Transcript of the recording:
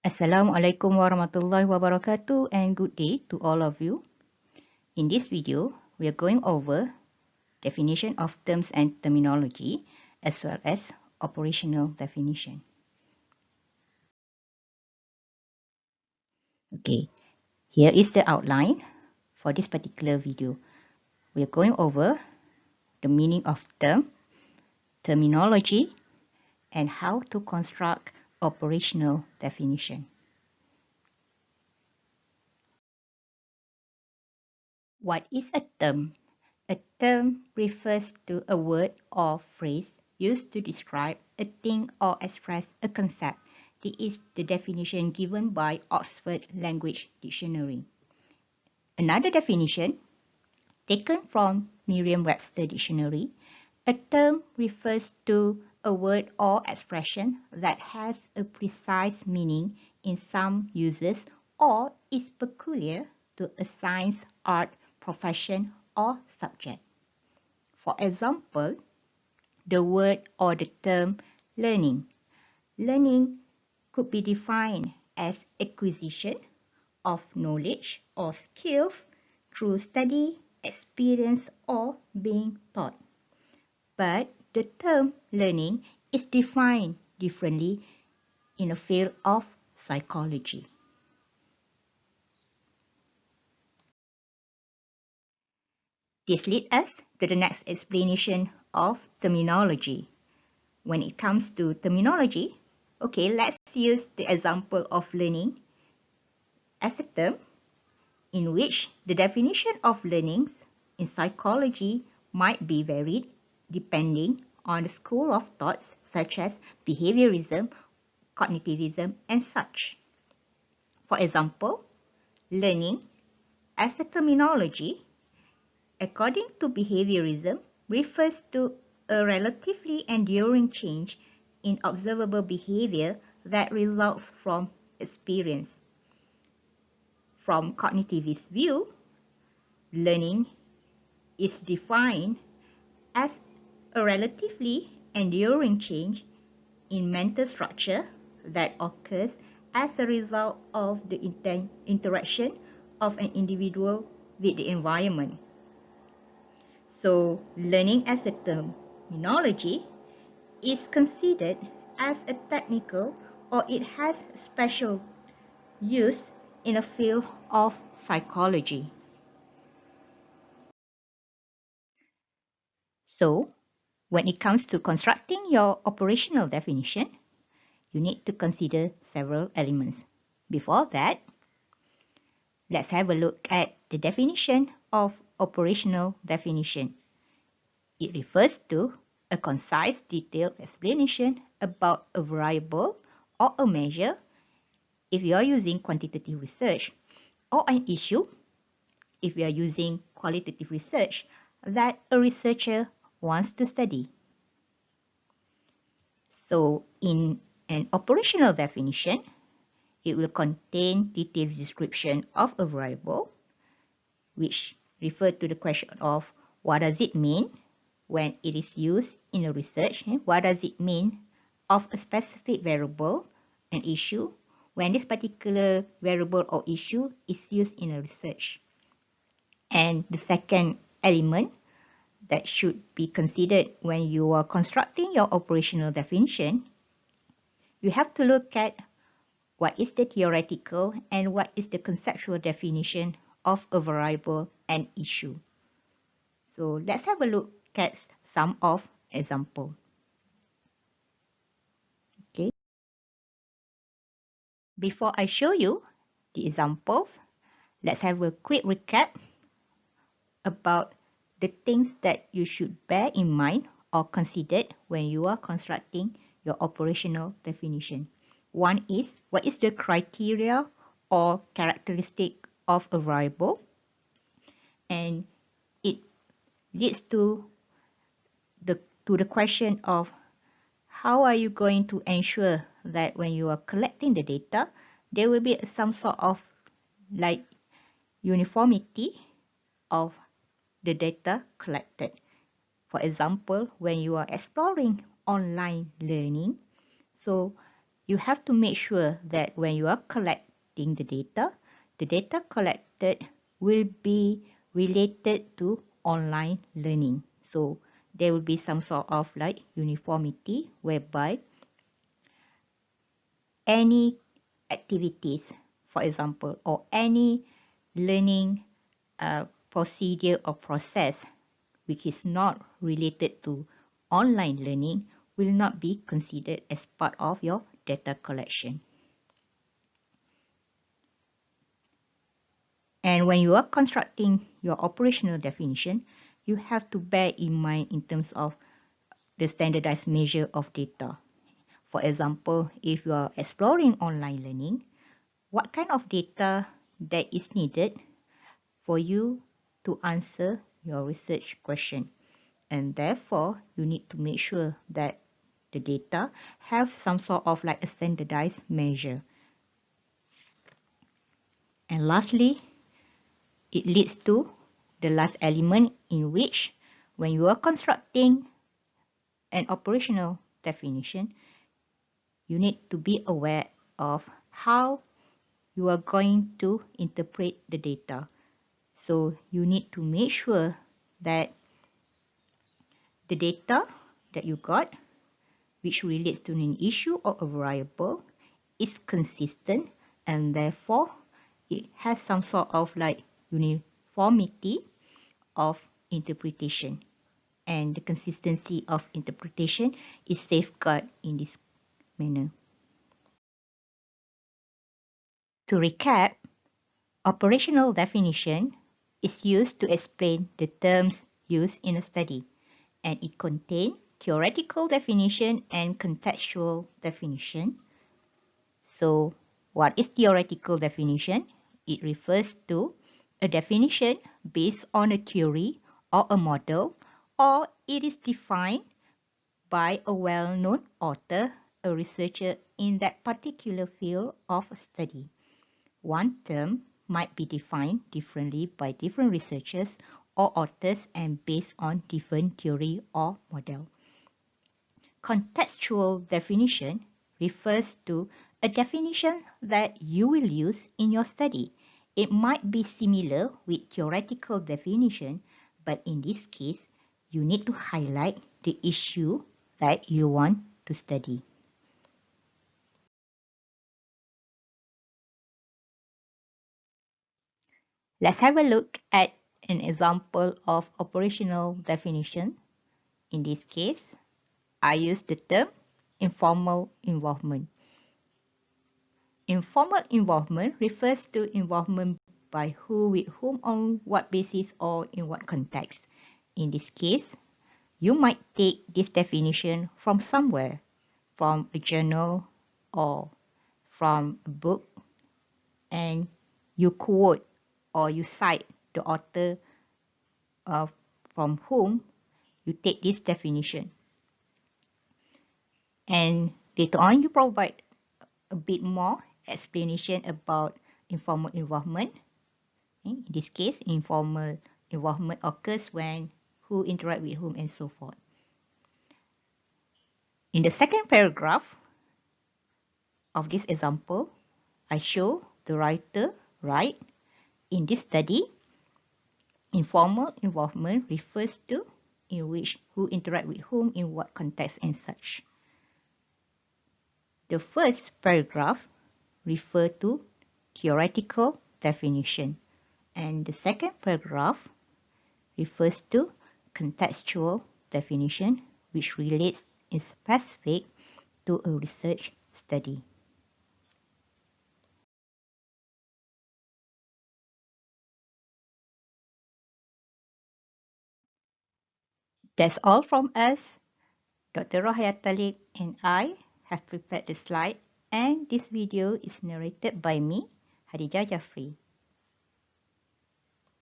Assalamualaikum warahmatullahi wabarakatuh and good day to all of you. In this video, we are going over definition of terms and terminology as well as operational definition. Okay, here is the outline for this particular video. We are going over the meaning of term, terminology, and how to construct operational definition. What is a term? A term refers to a word or phrase used to describe a thing or express a concept. This is the definition given by Oxford Language Dictionary. Another definition, taken from Merriam-Webster Dictionary, a term refers to a word or expression that has a precise meaning in some uses or is peculiar to a science, art, profession, or subject. For example, the word or the term learning. Learning could be defined as acquisition of knowledge or skills through study, experience, or being taught. But the term learning is defined differently in the field of psychology. This leads us to the next explanation of terminology. When it comes to terminology, okay, let's use the example of learning as a term in which the definition of learning in psychology might be varied depending on the school of thoughts such as behaviorism, cognitivism, and such. For example, learning as a terminology, according to behaviorism, refers to a relatively enduring change in observable behavior that results from experience. From cognitivist view, learning is defined as a relatively enduring change in mental structure that occurs as a result of the interaction of an individual with the environment. So, learning as a terminology is considered as a technical or it has special use in the field of psychology. So, when it comes to constructing your operational definition, you need to consider several elements. Before that, let's have a look at the definition of operational definition. It refers to a concise, detailed explanation about a variable or a measure if you are using quantitative research, or an issue if you are using qualitative research that a researcher wants to study. So, in an operational definition, it will contain detailed description of a variable, which refer to the question of what does it mean when it is used in a research? What does it mean of a specific variable, an issue, when this particular variable or issue is used in a research? And the second element that should be considered when you are constructing your operational definition, you have to look at what is the theoretical and what is the conceptual definition of a variable and issue. So let's have a look at some of example. Okay. Before I show you the examples, let's have a quick recap about the things that you should bear in mind or consider when you are constructing your operational definition. One is, what is the criteria or characteristic of a variable? And it leads to the question of how are you going to ensure that when you are collecting the data, there will be some sort of like uniformity of the data collected. For example, when you are exploring online learning, so you have to make sure that when you are collecting the data collected will be related to online learning. So there will be some sort of like uniformity whereby any activities, for example, or any learning procedure or process which is not related to online learning will not be considered as part of your data collection. And when you are constructing your operational definition, you have to bear in mind in terms of the standardized measure of data. For example, if you are exploring online learning, what kind of data that is needed for you to answer your research question? And therefore, you need to make sure that the data have some sort of like a standardized measure. And lastly, it leads to the last element in which when you are constructing an operational definition, you need to be aware of how you are going to interpret the data. So you need to make sure that the data that you got, which relates to an issue or a variable, is consistent and therefore it has some sort of like uniformity of interpretation, and the consistency of interpretation is safeguarded in this manner. To recap, operational definition is used to explain the terms used in a study, and it contains theoretical definition and contextual definition. So, what is theoretical definition? It refers to a definition based on a theory or a model, or it is defined by a well-known author, a researcher in that particular field of study. One term might be defined differently by different researchers or authors and based on different theory or model. Contextual definition refers to a definition that you will use in your study. It might be similar with theoretical definition, but in this case, you need to highlight the issue that you want to study. Let's have a look at an example of operational definition. In this case, I use the term informal involvement. Informal involvement refers to involvement by who, with whom, on what basis, or in what context. In this case, you might take this definition from somewhere, from a journal or from a book, and you quote or you cite the author from whom you take this definition. And later on, you provide a bit more explanation about informal involvement. In this case, informal involvement occurs when who interact with whom and so forth. In the second paragraph of this example, I show the writer write, in this study, informal involvement refers to in which who interact with whom, in what context and such. The first paragraph refers to theoretical definition, and the second paragraph refers to contextual definition, which relates in specific to a research study. That's all from us. Dr. Rohaya Talib and I have prepared the slide, and this video is narrated by me, Hadijah Jafri.